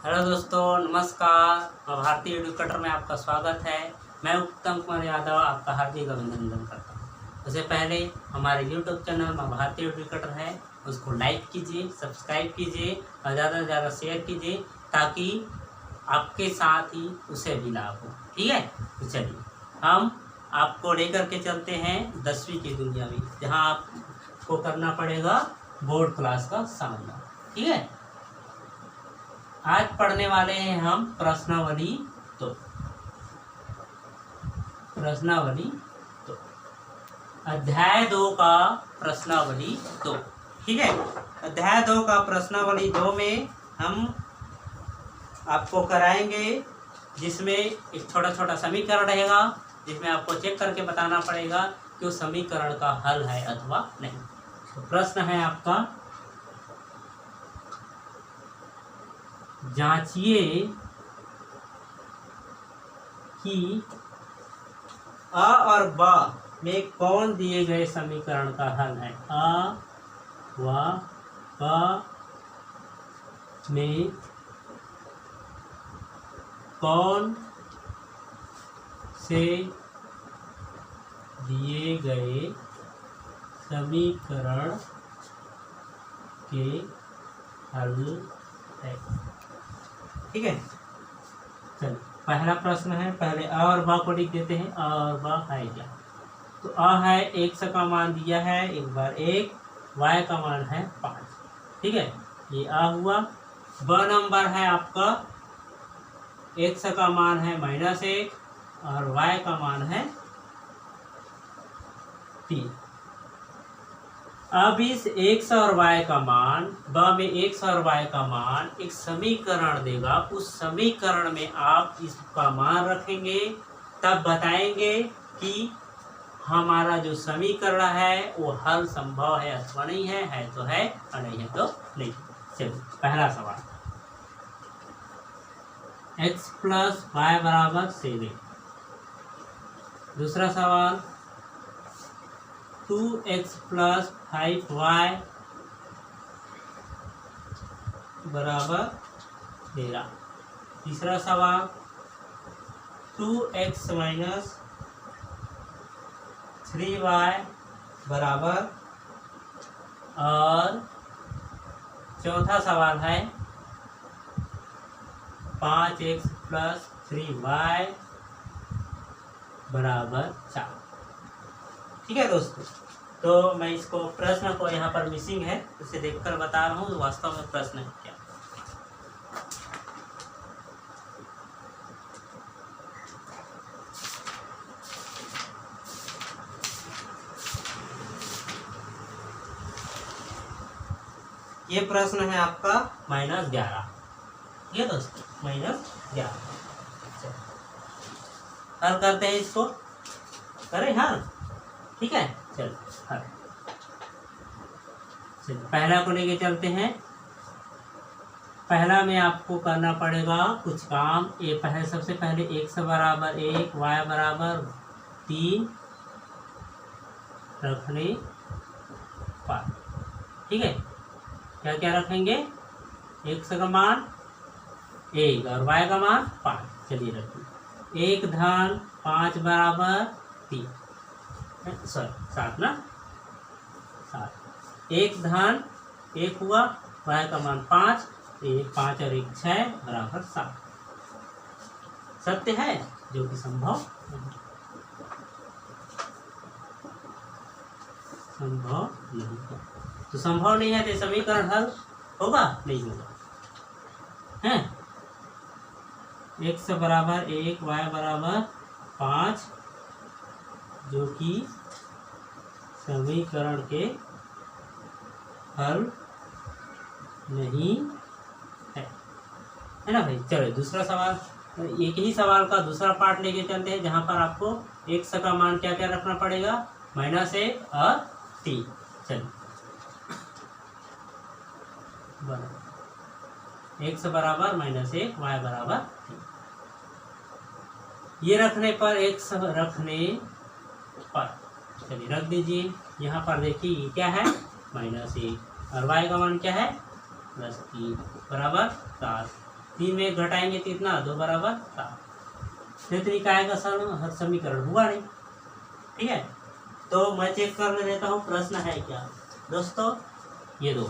Hello दोस्तों, नमस्कार। मैं भारतीय एडुकेटर में आपका स्वागत है। मैं उत्तम कुमार यादव आपका हार्दिक अभिनंदन करता हूँ। उससे पहले हमारे यूट्यूब चैनल में भारतीय एडुकेटर है, उसको लाइक कीजिए, सब्सक्राइब कीजिए और ज़्यादा से ज़्यादा शेयर कीजिए ताकि आपके साथ ही उसे भी लाभ हो। ठीक है, तो चलिए हम आपको लेकर के चलते हैं 10वीं की दुनिया में, जहाँ आपको करना पड़ेगा बोर्ड क्लास का सामना। ठीक है, आज पढ़ने वाले हैं हम प्रश्नावली तो अध्याय 2 का प्रश्नावली 2। ठीक है, अध्याय 2 का प्रश्नावली 2 में हम आपको कराएंगे, जिसमें एक छोटा छोटा समीकरण रहेगा, जिसमें आपको चेक करके बताना पड़ेगा कि उस समीकरण का हल है अथवा नहीं। तो प्रश्न है आपका, जांचिए कि अ और ब में कौन दिए गए समीकरण का हल है। अ व ब में कौन से दिए गए समीकरण के हल है। ठीक है, चलिए पहला प्रश्न है। पहले अ और ब को लिख देते हैं। अ और ब है क्या? तो अ है x का मान दिया है, एक बार 1, y का मान है 5। ठीक है, ये अ हुआ। ब नंबर है आपका, x का मान है -1 और y का मान है 3। अब इस x और y का मान, ब में x और y का मान एक समीकरण देगा। उस समीकरण में आप इसका मान रखेंगे, तब बताएंगे कि हमारा जो समीकरण है वो हल संभव है अथवा नहीं है। है तो है और नहीं है तो नहीं। चलिए पहला सवाल, x + y = 7। दूसरा सवाल, 2x + 5y = 13। तीसरा सवाल, 2x - 3y बराबर। और चौथा सवाल है 5x + 3y = 4। ठीक है दोस्तों, तो मैं इसको प्रश्न को यहाँ पर मिसिंग है, उसे देखकर बता रहा हूँ वास्तव में प्रश्न है क्या। ये प्रश्न है आपका -11। ठीक है दोस्तों, -11। हल करते हैं इसको, करें हल। ठीक है, चलो हल। चलिए पहला को लेके चलते हैं। पहला में आपको करना पड़ेगा कुछ काम। ये सबसे पहले x = 1 y = 3 रखने पर। ठीक है, क्या क्या रखेंगे? x का मान 1 और y का मान 5। चलिए रखिए। 1 धन 5 = 3, सॉरी 7 ना, 7। 1 धन 1 हुआ, y का मान 5, 5 और 1 6 = 7। सत्य है जो कि संभव नहीं है। तो संभव नहीं है तो समीकरण हल होगा नहीं होगा। हैं, x = 1 y = 5 जो कि समीकरण के हल नहीं है ना भाई। चलो दूसरा सवाल, एक ही सवाल का दूसरा पार्ट लेके चलते हैं, जहां पर आपको x का मान क्या क्या रखना पड़ेगा, -1 और 3। चलिए x = -1 y = 3। ये रखने पर x रखने पर, चलिए रख दीजिए। यहाँ पर देखिए क्या है, -1 और y का मान क्या है, +3 = 7। 3 में 1 घटाएंगे तो इतना 2 बराबर 7। इतनी काय का हर समीकरण हुआ नहीं। ठीक है, तो मैं चेक करने देता हूँ प्रश्न है क्या दोस्तों। ये 2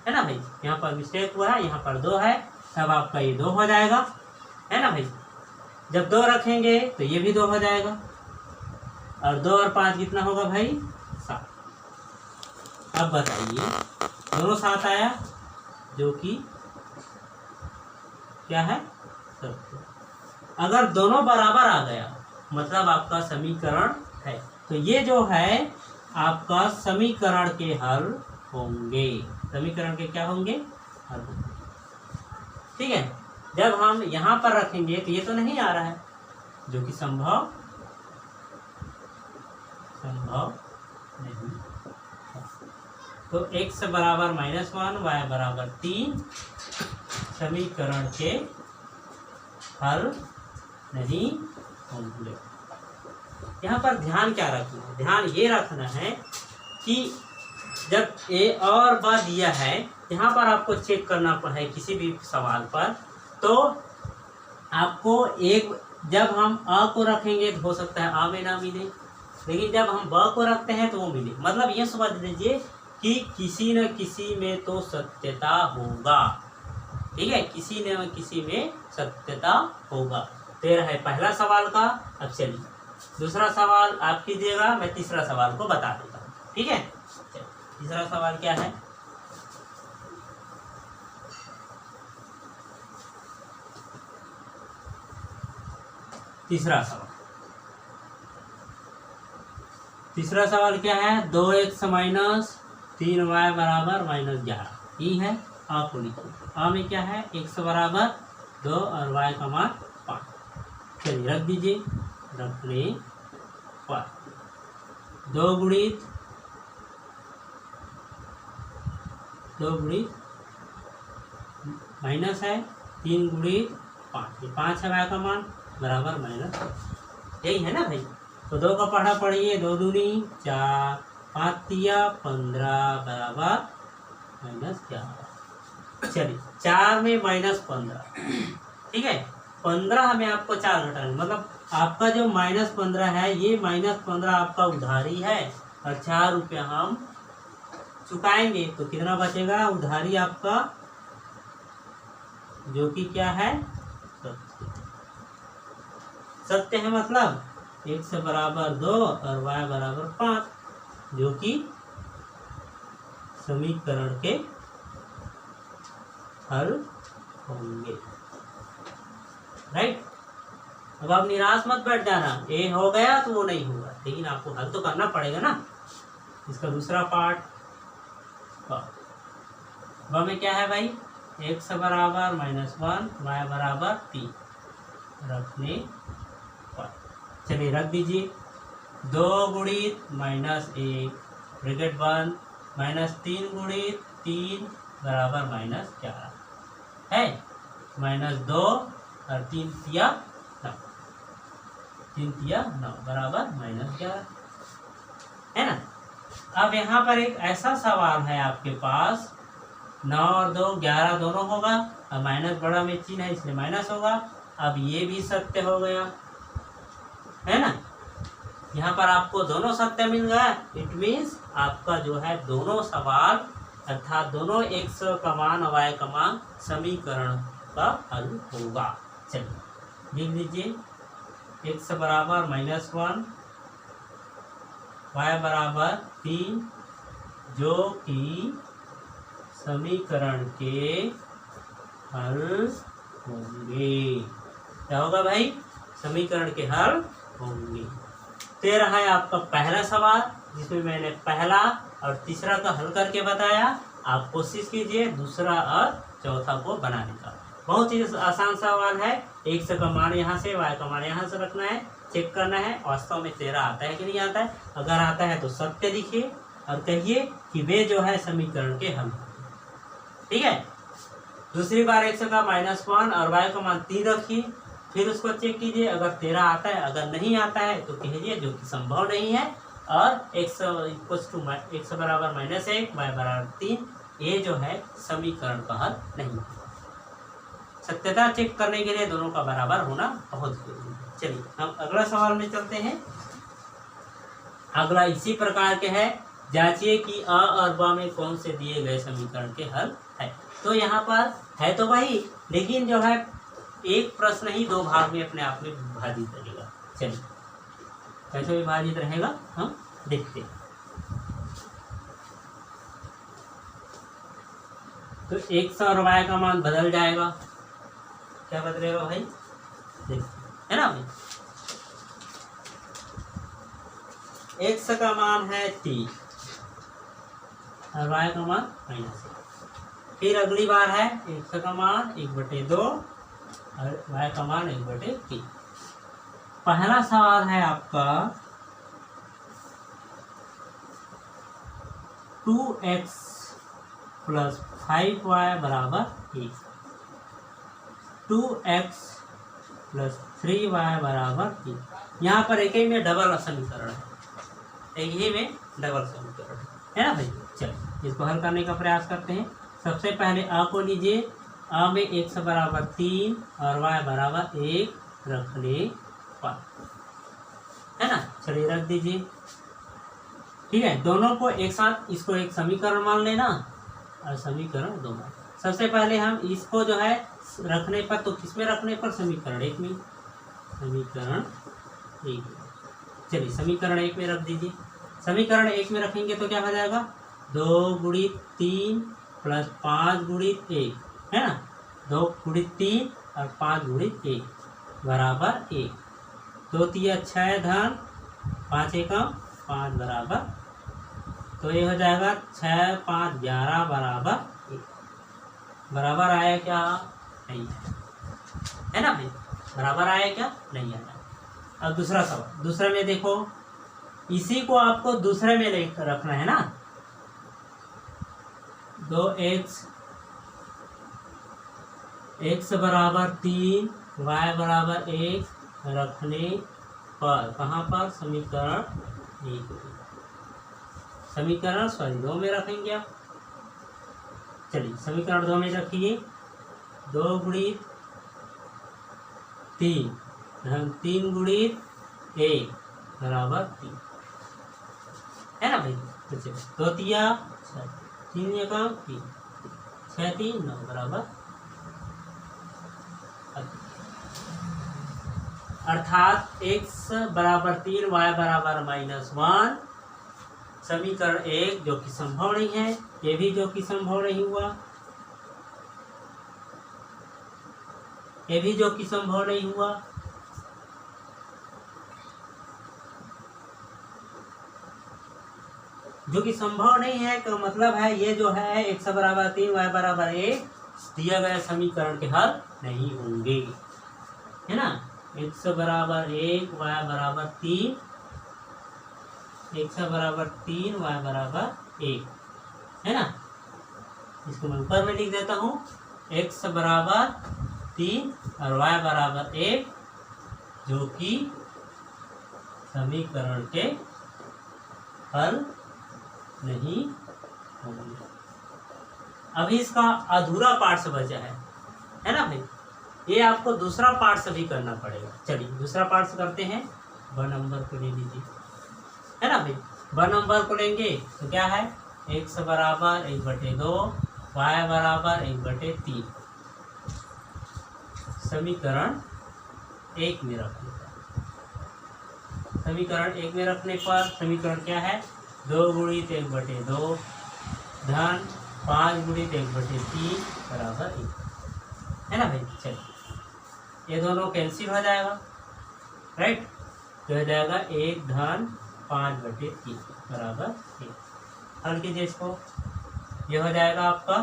है ना भाई, यहाँ पर मिस्टेक हुआ है, यहाँ पर 2 है, तब आपका ये 2 हो जाएगा, है ना भाई। जब 2 रखेंगे तो ये भी 2 हो जाएगा, और 2 और 5 कितना होगा भाई 7। अब बताइए दोनों 7 आया, जो कि क्या है 70। अगर दोनों बराबर आ गया मतलब आपका समीकरण है, तो ये जो है आपका समीकरण के हल होंगे। समीकरण के क्या होंगे, हल होंगे। ठीक है, जब हम यहाँ पर रखेंगे तो ये तो नहीं आ रहा है, जो कि संभव नहीं। तो x बराबर -1 y बराबर 3 समीकरण के हल नहीं होंगे। यहाँ पर ध्यान क्या रखना है, ध्यान ये रखना है कि जब a और b दिया है, यहाँ पर आपको चेक करना है किसी भी सवाल पर, तो आपको एक जब हम a को रखेंगे तो हो सकता है a में ना मिले, लेकिन जब हम ब को रखते हैं तो वो मिले। मतलब ये समझ लीजिए कि किसी न किसी में तो सत्यता होगा। ठीक है, किसी न किसी में सत्यता होगा। 13 है पहला सवाल का। अब चलिए दूसरा सवाल आप कीजिएगा, मैं तीसरा सवाल को बता देता हूँ। ठीक है, तीसरा सवाल क्या है, तीसरा सवाल क्या है, 2x माइनस 3y बराबर -11। ये है आपको लिखो। आ में क्या है, x बराबर 2 और y का मान 5। चलिए रख दीजिए, रखने पर 2 गुणित माइनस है 3 गुणित 5, ये 5 है y का मान बराबर माइनस, यही है ना भाई। तो 2 का पढ़ा पढ़िए, 2 दूनी 4, 5 तिया 15 बराबर -11। चलिए 4 में -15, ठीक है, 15 हमें आपको 4 घटाना, मतलब आपका जो -15 है, ये -15 आपका उधारी है और 4 रुपया हम चुकाएंगे, तो कितना बचेगा उधारी आपका, जो कि क्या है सत्य है। मतलब x बराबर 2 और y बराबर 5, जो कि समीकरण के हल होंगे। राइट, अब आप निराश मत बैठ जाना, ए हो गया तो वो नहीं होगा, लेकिन आपको हल तो करना पड़ेगा ना। इसका दूसरा पार्ट में क्या है भाई, x बराबर -1 y बराबर 3 रखने पर, चलिए रख दीजिए। 2 गुणित -1 ब्रैकेट बंद -3 गुणित 3 बराबर -11 है, -2 और 3 तिया 9, 3 तिया 9 बराबर -11 है ना। अब यहाँ पर एक ऐसा सवाल है आपके पास, 9 और 2 11 दोनों होगा, अब माइनस बड़ा में चिन्ह है इसलिए माइनस होगा। अब ये भी सत्य हो गया है ना, यहाँ पर आपको दोनों सत्य मिल गया। इट मीन्स आपका जो है दोनों सवाल अर्थात दोनों x का मान और y का मान समीकरण का हल होगा। चलिए लिख लीजिए, x बराबर -1 y बराबर 3, जो कि समीकरण के हल होंगे। क्या होगा भाई, समीकरण के हल होंगे। 13 है आपका पहला सवाल, जिसमें मैंने पहला और तीसरा का हल करके बताया। आप कोशिश कीजिए दूसरा और चौथा को बनाने का। बहुत ही आसान सवाल है, x का मान यहाँ से, y का मान यहाँ से रखना है, चेक करना है वास्तव में 13 आता है कि नहीं आता है। अगर आता है तो सत्य लिखिए और कहिए कि वे जो है समीकरण के हल। ठीक है, दूसरी बार x का -1 और y का मान 3 रखिए, फिर उसको चेक कीजिए, अगर 13 आता है, अगर नहीं आता है तो कहिए जो कि संभव नहीं है, और x बराबर -1 y बराबर 3, ये जो है समीकरण का हल नहीं है। सत्यता चेक करने के लिए दोनों का बराबर होना बहुत जरूरी है। चलिए हम अगला सवाल में चलते हैं। अगला इसी प्रकार के है, जांचिए कि अ और ब में कौन से दिए गए समीकरण के हल है। तो यहाँ पर है तो वही, लेकिन जो है एक प्रश्न ही दो भाग में अपने आप में विभाजित रहेगा। चलिए कैसे विभाजित रहेगा हम देखते हैं। तो x और y का मान बदल जाएगा। क्या बदलेगा भाई, देखते है ना भाई। x का मान है 3 और y का मान -1। फिर अगली बार है x का मान 1/2 और y का मान 1/3। पहला सवाल है आपका 2x + 5y = 1, 2x + 3y = 3। यहाँ पर एक ही में डबल समीकरण है, एक ही में डबल समीकरण है ना भाई। चलो इसको हल करने का प्रयास करते हैं। सबसे पहले अ को लीजिए, अ में x = 3 और y = 1 रखने पर, है ना। चलिए रख दीजिए, ठीक है। दोनों को एक साथ, इसको एक समीकरण मान लेना और समीकरण 2 मान। सबसे पहले हम इसको जो है रखने पर, तो किसमें रखने पर, समीकरण 1 में, समीकरण 1। चलिए समीकरण 1 में रख दीजिए। समीकरण 1 में रखेंगे तो क्या हो जाएगा, 2 × 3 + 5 × 1, है ना। 2 × 3 और 5 × 1 बराबर 1। 2 × 6 धन 5 एकम 5 बराबर, तो ये हो जाएगा 6 × 5 = 11 बराबर 1। बराबर आया क्या, नहीं है ना भाई। बराबर आया क्या, नहीं आया। अब दूसरा सवाल, दूसरे में देखो, इसी को आपको दूसरे में लेकर रखना है ना। 2x x = 3 y = 1 रखने पर, कहाँ पर, समीकरण 1, समीकरण 2 में रखेंगे आप। चलिए समीकरण 2 में रखिए, 2 × 3 धन 3 × 1 बराबर 3, है ना भाई। तो चलिए 2 × 3 एकम 3, 6 × 3 9 बराबर, अर्थात x = 3 y = -1 समीकरण 1 जो कि संभव नहीं है, ये भी जो कि संभव नहीं हुआ, ये भी जो कि संभव नहीं हुआ। जो कि संभव नहीं है का मतलब है ये जो है x = 3 y = 1 दिया गया समीकरण के हल नहीं होंगे, है ना। x = 1 y = 3, x = 3 y = 1, है ना। इसको मैं ऊपर में लिख देता हूँ, x = 3 और y = 1 जो कि समीकरण के हल नहीं होंगे। अभी इसका अधूरा पार्ट बचा है ना भाई। ये आपको दूसरा पार्ट से भी करना पड़ेगा। चलिए दूसरा पार्ट से करते हैं। 1 नंबर को ले लीजिए, है ना भाई। 1 नंबर को लेंगे तो क्या है, x = 1/2 y = 1/3 समीकरण 1 में रखने पर। समीकरण 1 में रखने पर समीकरण क्या है, 2 × 1/2 धन 5 × 1/3 बराबर 1, है ना भाई। चलिए ये दोनों कैंसिल हो जाएगा, राइट। तो हो जाएगा 1 धन 5/3 बराबर 1। हल कीजिए इसको, ये हो जाएगा आपका,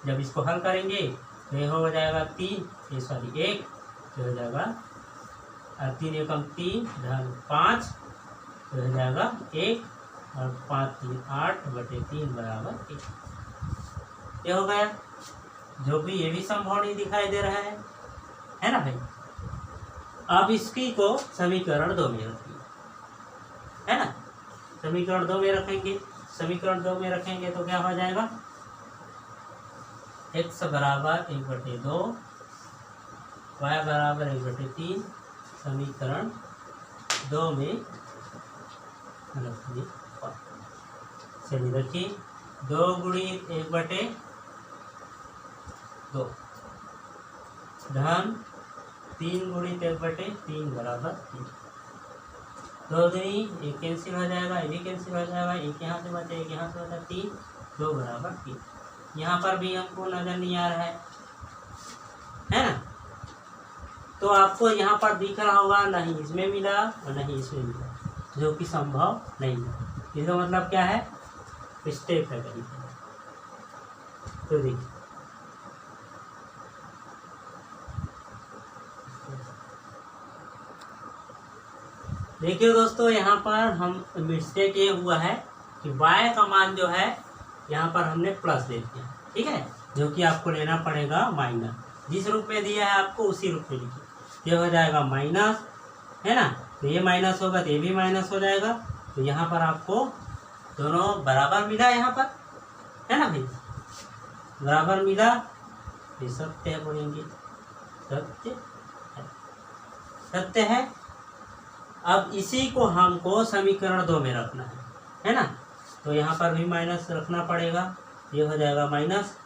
जब इसको हल करेंगे तो ये हो जाएगा 1, तो हो जाएगा 3 एकम 3 धन 5, तो हो जाएगा 1 और 5 3 8/3 बराबर 1। ये हो गया, जो भी ये भी संभव नहीं दिखाई दे रहा है ना भाई। अब इसकी को समीकरण 2 में रखिए, है ना। समीकरण 2 में रखेंगे, समीकरण 2 में रखेंगे तो क्या हो जाएगा, x = 1/2 y बराबर 1/3 समीकरण 2 में रखिए। चलिए रखिए 2 गुणित 1/2 धन 3 गुणित 1/3 बराबर 3। 2 दूनी 1 कैंसिल हो जाएगा, ये भी कैंसिल हो जाएगा, 1 यहाँ से बचा 1 यहाँ से बचा 3, 2 बराबर 3। यहाँ पर भी हमको नजर नहीं आ रहा है ना। तो आपको यहाँ पर दिख रहा होगा नहीं इसमें मिला और नहीं इसमें मिला, जो कि संभव नहीं है। इसका मतलब क्या है, स्टेप है कहीं। तो देखिए दोस्तों, यहाँ पर हम मिस्टेक ये हुआ है कि y का मान जो है यहाँ पर हमने प्लस ले दिया, ठीक है, जो कि आपको लेना पड़ेगा माइनस। जिस रूप में दिया है आपको उसी रूप में लिखिए। ये हो जाएगा माइनस, है ना, तो ये माइनस होगा तो ये भी माइनस हो जाएगा। तो यहाँ पर आपको दोनों बराबर मिला, यहाँ पर है ना भाई, बराबर मिला। ये सत्य है, बोलेंगे सत्य है, सत्य है। अब इसी को हमको समीकरण 2 में रखना है ना। तो यहाँ पर भी माइनस रखना पड़ेगा। ये हो जाएगा माइनस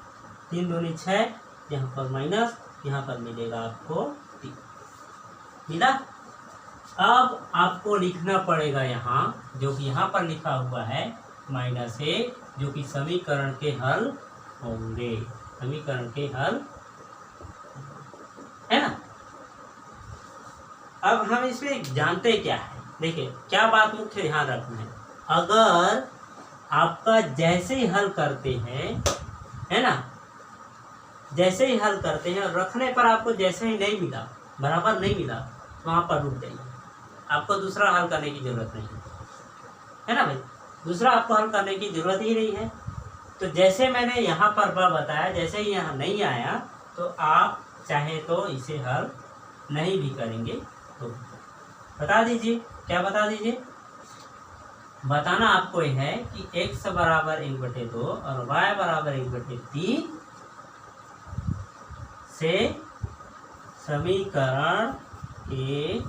3 दूनी 6, यहाँ पर माइनस, यहाँ पर मिलेगा आपको 3 मिला। अब आपको लिखना पड़ेगा यहाँ, जो कि यहाँ पर लिखा हुआ है -1, जो कि समीकरण के हल होंगे, समीकरण के हल, है ना। अब हम इसमें जानते क्या है, देखिए क्या बात मुख्य ध्यान रखना है। अगर आपका जैसे ही हल करते हैं, है ना, जैसे ही हल करते हैं और रखने पर आपको जैसे ही नहीं मिला, बराबर नहीं मिला, तो वहाँ पर रुक जाइए। आपको दूसरा हल करने की जरूरत नहीं है ना भाई, दूसरा आपको हल करने की जरूरत ही नहीं है। तो जैसे मैंने यहाँ पर बताया, जैसे ही यहाँ नहीं आया तो आप चाहे तो इसे हल नहीं भी करेंगे तो बता दीजिए। क्या बता दीजिए, बताना आपको यह है कि x बराबर 1/2 और y बराबर 1/3 से समीकरण के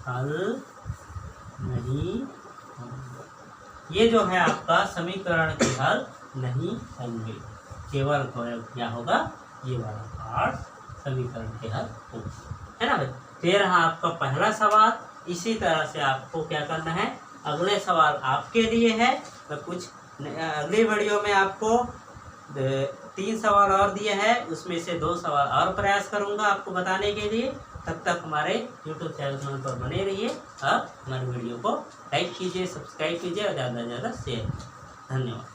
हल नहीं होंगे। ये जो है आपका समीकरण के हल नहीं होंगे, केवल क्या होगा, ये वाला पार्ट समीकरण के हल होंगे, है ना भाई। ये रहा आपका पहला सवाल। इसी तरह से आपको क्या करना है, अगले सवाल आपके लिए है। तो कुछ अगली वीडियो में आपको 3 सवाल और दिए हैं, उसमें से 2 सवाल और प्रयास करूंगा आपको बताने के लिए। तब तक हमारे YouTube चैनल पर बने रहिए और हमारे वीडियो को लाइक कीजिए, सब्सक्राइब कीजिए और ज़्यादा से ज़्यादा शेयर। धन्यवाद।